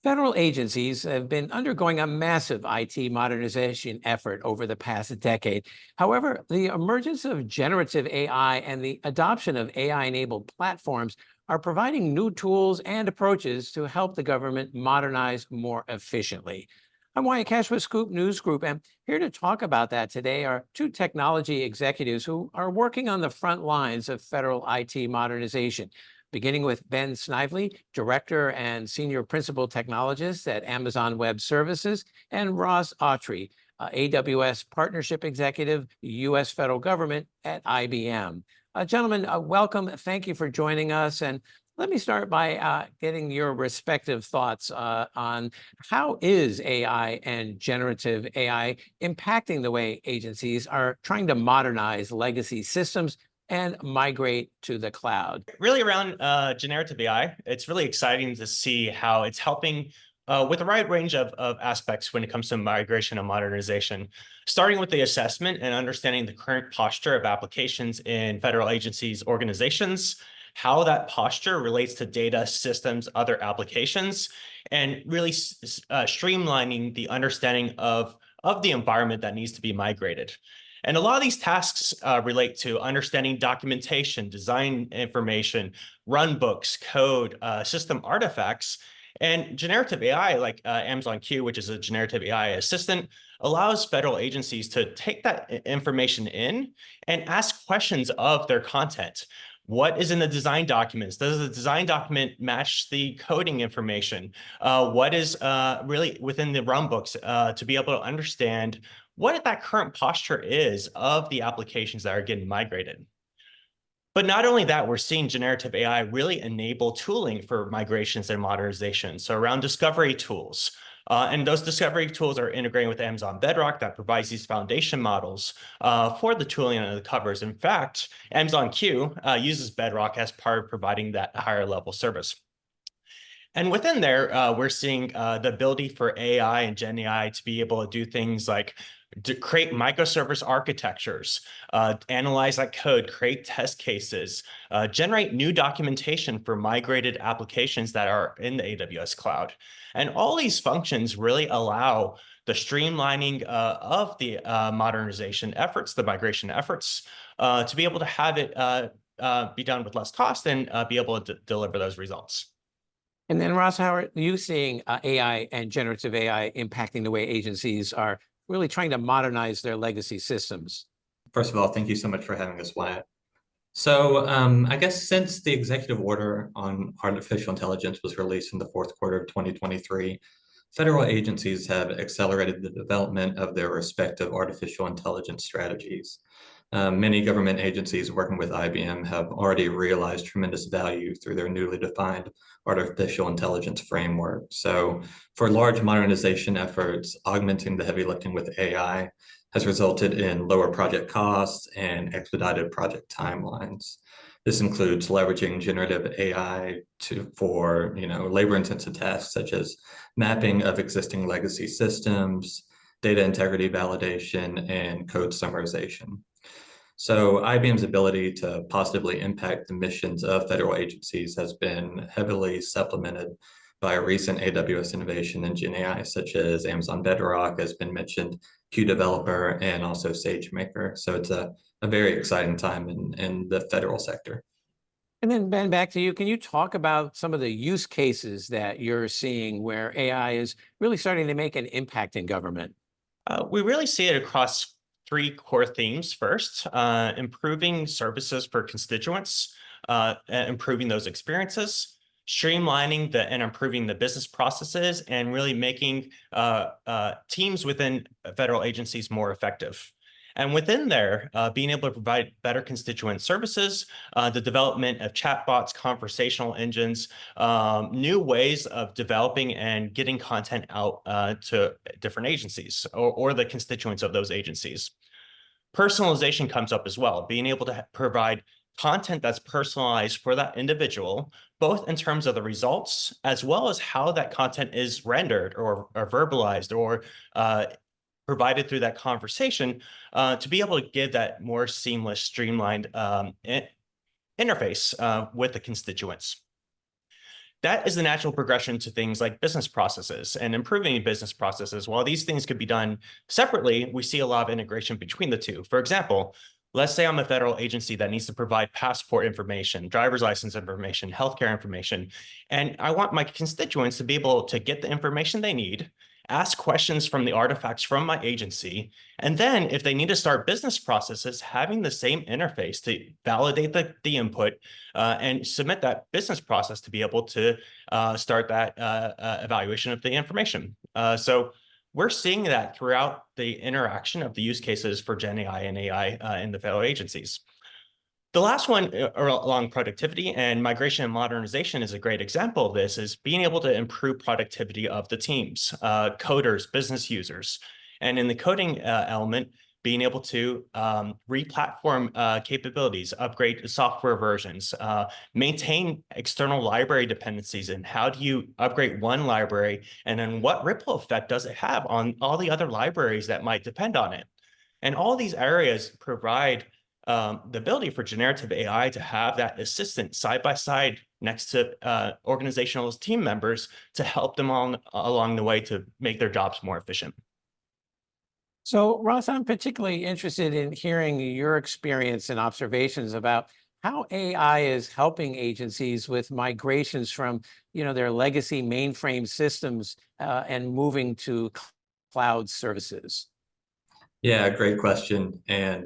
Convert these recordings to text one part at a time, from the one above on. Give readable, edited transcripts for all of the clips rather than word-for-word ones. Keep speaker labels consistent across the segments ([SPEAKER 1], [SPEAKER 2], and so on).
[SPEAKER 1] Federal agencies have been undergoing a massive IT modernization effort over the past decade. However, the emergence of generative AI and the adoption of AI-enabled platforms are providing new tools and approaches to help the government modernize more efficiently. I'm Wyatt Cash with Scoop News Group, and here to talk about that today are two technology executives who are working on the front lines of federal IT modernization. Beginning with Ben Snively, Director and Senior Principal Technologist at Amazon Web Services, and Ross Autry, AWS Partnership Executive, U.S. Federal Government at IBM. Gentlemen, welcome. Thank you for joining us. And let me start by getting your respective thoughts on how is AI and generative AI impacting the way agencies are trying to modernize legacy systems and migrate to the cloud.
[SPEAKER 2] Really around generative AI, it's really exciting to see how it's helping with a wide range of aspects when it comes to migration and modernization, starting with the assessment and understanding the current posture of applications in federal agencies, organizations, how that posture relates to data, systems, other applications, and really streamlining the understanding of the environment that needs to be migrated. And a lot of these tasks relate to understanding documentation, design information, run books, code, system artifacts. And generative AI, like Amazon Q, which is a generative AI assistant, allows federal agencies to take that information in and ask questions of their content. What is in the design documents? Does the design document match the coding information? What is really within the run books to be able to understand what that current posture is of the applications that are getting migrated. But not only that, we're seeing generative AI really enable tooling for migrations and modernization. So around discovery tools, and those discovery tools are integrating with Amazon Bedrock that provides these foundation models for the tooling under the covers. In fact, Amazon Q uses Bedrock as part of providing that higher level service. And within there, we're seeing the ability for AI and Gen AI to be able to do things like to create microservice architectures, analyze that code, create test cases, generate new documentation for migrated applications that are in the AWS cloud. And all these functions really allow the streamlining of the modernization efforts, the migration efforts, to be able to have it be done with less cost and be able to deliver those results.
[SPEAKER 1] And then, Ross, how are you seeing AI and generative AI impacting the way agencies are really trying to modernize their legacy systems?
[SPEAKER 3] First of all, thank you so much for having us, Wyatt. So I guess since the executive order on artificial intelligence was released in the fourth quarter of 2023, federal agencies have accelerated the development of their respective artificial intelligence strategies. Many government agencies working with IBM have already realized tremendous value through their newly defined artificial intelligence framework. So for large modernization efforts, augmenting the heavy lifting with AI has resulted in lower project costs and expedited project timelines. This includes leveraging generative AI for labor-intensive tasks such as mapping of existing legacy systems, data integrity validation, and code summarization. So IBM's ability to positively impact the missions of federal agencies has been heavily supplemented by a recent AWS innovation in Gen AI, such as Amazon Bedrock has been mentioned, Q Developer, and also SageMaker. So it's a very exciting time in the federal sector.
[SPEAKER 1] And then, Ben, back to you. Can you talk about some of the use cases that you're seeing where AI is really starting to make an impact in government?
[SPEAKER 2] We really see it across three core themes. First, improving services for constituents, improving those experiences, streamlining and improving the business processes, and really making teams within federal agencies more effective. And within there, being able to provide better constituent services, the development of chatbots, conversational engines, new ways of developing and getting content out to different agencies or the constituents of those agencies. Personalization comes up as well, being able to provide content that's personalized for that individual, both in terms of the results, as well as how that content is rendered or verbalized or provided through that conversation to be able to give that more seamless, streamlined interface with the constituents. that is the natural progression to things like business processes and improving business processes. While these things could be done separately, we see a lot of integration between the two. For example, let's say I'm a federal agency that needs to provide passport information, driver's license information, healthcare information, and I want my constituents to be able to get the information they need, ask questions from the artifacts from my agency, and then if they need to start business processes, having the same interface to validate the input and submit that business process to be able to start that evaluation of the information. So we're seeing that throughout the interaction of the use cases for Gen AI and AI in the federal agencies. The last one along productivity and migration and modernization is a great example of this, is being able to improve productivity of the teams, coders, business users. And in the coding element, being able to re-platform capabilities, upgrade software versions, maintain external library dependencies, and how do you upgrade one library, and then what ripple effect does it have on all the other libraries that might depend on it? And all these areas provide the ability for generative AI to have that assistant side by side next to organizational team members to help them along the way to make their jobs more efficient.
[SPEAKER 1] So, Ross, I'm particularly interested in hearing your experience and observations about how AI is helping agencies with migrations from, their legacy mainframe systems and moving to cloud services.
[SPEAKER 3] Yeah, great question. And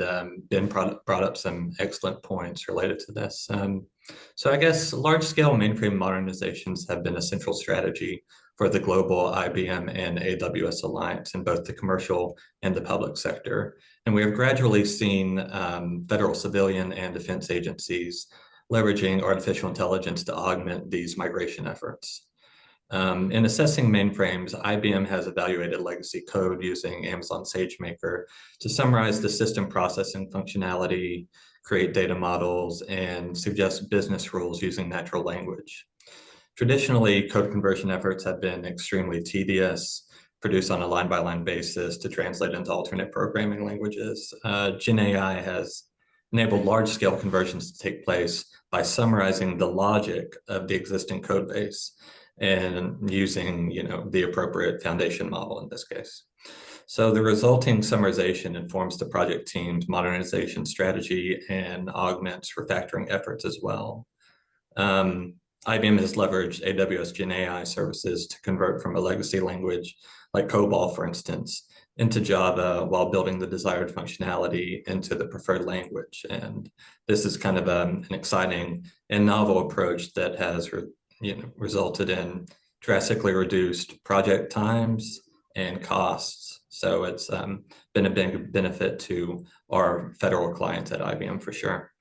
[SPEAKER 3] Ben brought up some excellent points related to this. So I guess large-scale mainframe modernizations have been a central strategy for the global IBM and AWS alliance in both the commercial and the public sector. And we have gradually seen federal civilian and defense agencies leveraging artificial intelligence to augment these migration efforts. In assessing mainframes, IBM has evaluated legacy code using Amazon SageMaker to summarize the system processing functionality, create data models, and suggest business rules using natural language. Traditionally, code conversion efforts have been extremely tedious, produced on a line-by-line basis to translate into alternate programming languages. Gen AI has enabled large-scale conversions to take place by summarizing the logic of the existing code base and using, the appropriate foundation model in this case. So the resulting summarization informs the project team's modernization strategy and augments refactoring efforts as well. IBM has leveraged AWS Gen AI services to convert from a legacy language like COBOL, for instance, into Java while building the desired functionality into the preferred language. And this is kind of an exciting and novel approach that has resulted in drastically reduced project times and costs. So it's been a big benefit to our federal clients at IBM for sure.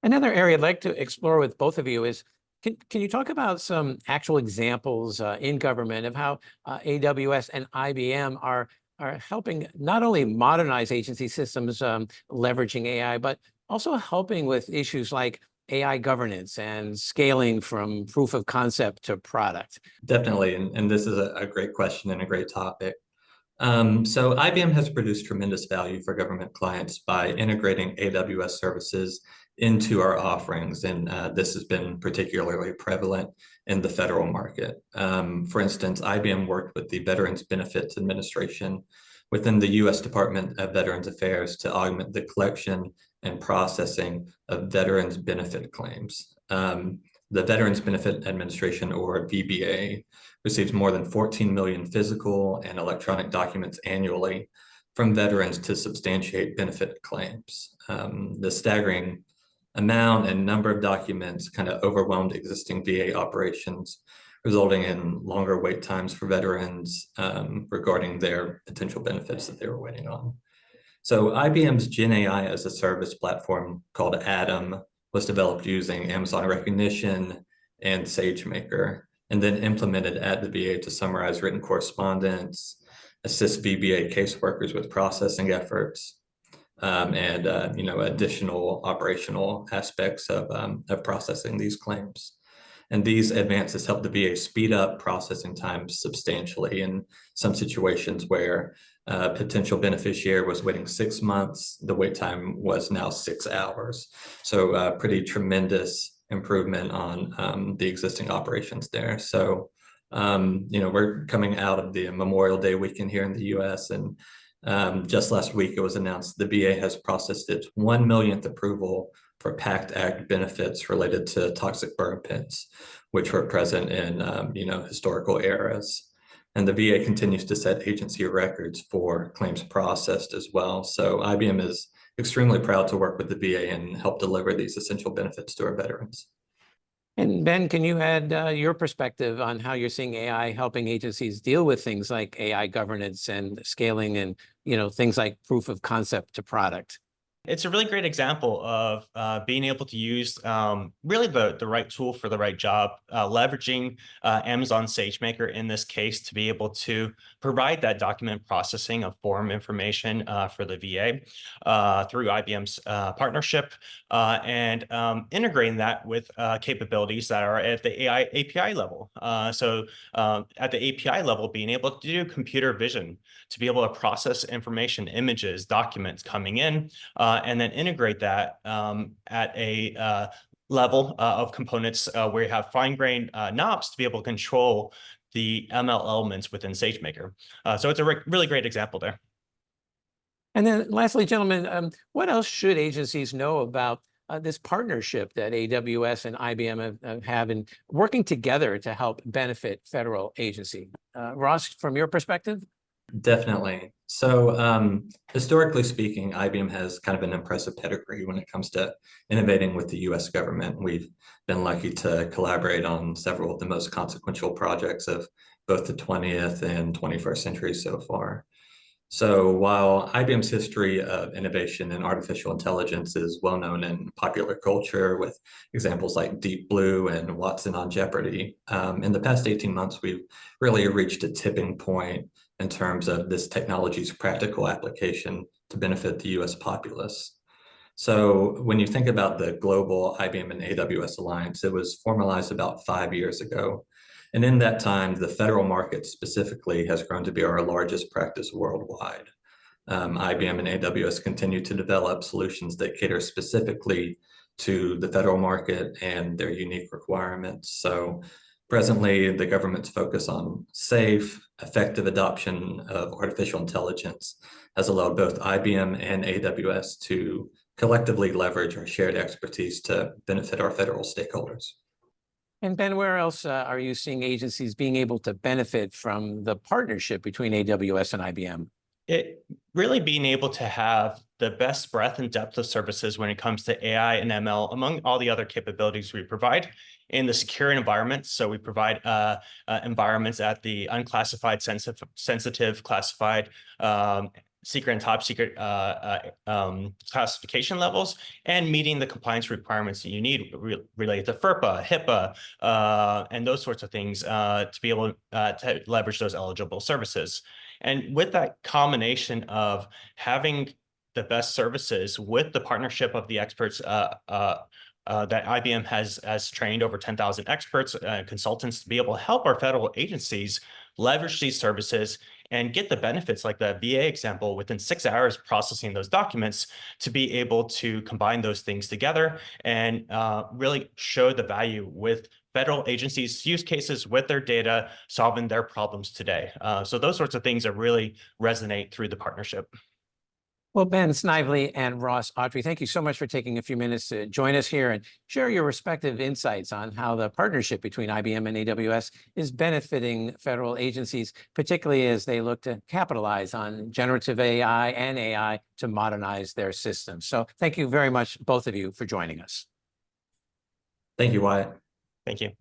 [SPEAKER 1] Another area I'd like to explore with both of you is, can you talk about some actual examples in government of how AWS and IBM are helping not only modernize agency systems leveraging AI, but also helping with issues like AI governance and scaling from proof of concept to product?
[SPEAKER 3] Definitely, and this is a great question and a great topic. So IBM has produced tremendous value for government clients by integrating AWS services into our offerings, and this has been particularly prevalent in the federal market. For instance, IBM worked with the Veterans Benefits Administration within the U.S. Department of Veterans Affairs to augment the collection and processing of veterans benefit claims. The Veterans Benefit Administration, or VBA, receives more than 14 million physical and electronic documents annually from veterans to substantiate benefit claims. The staggering amount and number of documents kind of overwhelmed existing VA operations, resulting in longer wait times for veterans regarding their potential benefits that they were waiting on. So IBM's Gen AI as a service platform called Atom was developed using Amazon Recognition and SageMaker, and then implemented at the VA to summarize written correspondence, assist VBA caseworkers with processing efforts, and additional operational aspects of processing these claims. And these advances help the VA speed up processing times substantially in some situations where a potential beneficiary was waiting 6 months, the wait time was now 6 hours. So pretty tremendous improvement on the existing operations there. So, we're coming out of the Memorial Day weekend here in the US, and just last week it was announced the VA has processed its 1 millionth approval for PACT Act benefits related to toxic burn pits, which were present in historical eras. And the VA continues to set agency records for claims processed as well. So IBM is extremely proud to work with the VA and help deliver these essential benefits to our veterans.
[SPEAKER 1] And Ben, can you add your perspective on how you're seeing AI helping agencies deal with things like AI governance and scaling and, things like proof of concept to product?
[SPEAKER 2] It's a really great example of being able to use really the right tool for the right job, leveraging Amazon SageMaker in this case to be able to provide that document processing of form information for the VA through IBM's partnership and integrating that with capabilities that are at the AI API level. So at the API level, being able to do computer vision to be able to process information, images, documents coming in, and then integrate that at a level of components where you have fine-grained knobs to be able to control the ML elements within SageMaker. So it's a really great example there.
[SPEAKER 1] And then lastly, gentlemen, what else should agencies know about this partnership that AWS and IBM have in working together to help benefit federal agency? Ross, from your perspective?
[SPEAKER 3] Definitely. So historically speaking, IBM has kind of an impressive pedigree when it comes to innovating with the US government. We've been lucky to collaborate on several of the most consequential projects of both the 20th and 21st century so far. So while IBM's history of innovation in artificial intelligence is well known in popular culture with examples like Deep Blue and Watson on Jeopardy, in the past 18 months, we've really reached a tipping point in terms of this technology's practical application to benefit the US populace. So when you think about the global IBM and AWS alliance, it was formalized about 5 years ago. And in that time, the federal market specifically has grown to be our largest practice worldwide. IBM and AWS continue to develop solutions that cater specifically to the federal market and their unique requirements. So presently, the government's focus on safe, effective adoption of artificial intelligence has allowed both IBM and AWS to collectively leverage our shared expertise to benefit our federal stakeholders.
[SPEAKER 1] And Ben, where else are you seeing agencies being able to benefit from the partnership between AWS and IBM?
[SPEAKER 2] It really being able to have the best breadth and depth of services when it comes to AI and ML among all the other capabilities we provide in the secure environment. So we provide environments at the unclassified, sensitive, classified, secret and top secret classification levels, and meeting the compliance requirements that you need related to FERPA, HIPAA, and those sorts of things to be able to leverage those eligible services. And with that combination of having the best services with the partnership of the experts that IBM has trained over 10,000 experts, consultants to be able to help our federal agencies leverage these services and get the benefits like the VA example within 6 hours processing those documents to be able to combine those things together and really show the value with federal agencies' use cases with their data, solving their problems today. So those sorts of things that really resonate through the partnership.
[SPEAKER 1] Well, Ben Snively and Ross Autry, thank you so much for taking a few minutes to join us here and share your respective insights on how the partnership between IBM and AWS is benefiting federal agencies, particularly as they look to capitalize on generative AI and AI to modernize their systems. So thank you very much, both of you, for joining us.
[SPEAKER 3] Thank you, Wyatt.
[SPEAKER 2] Thank you.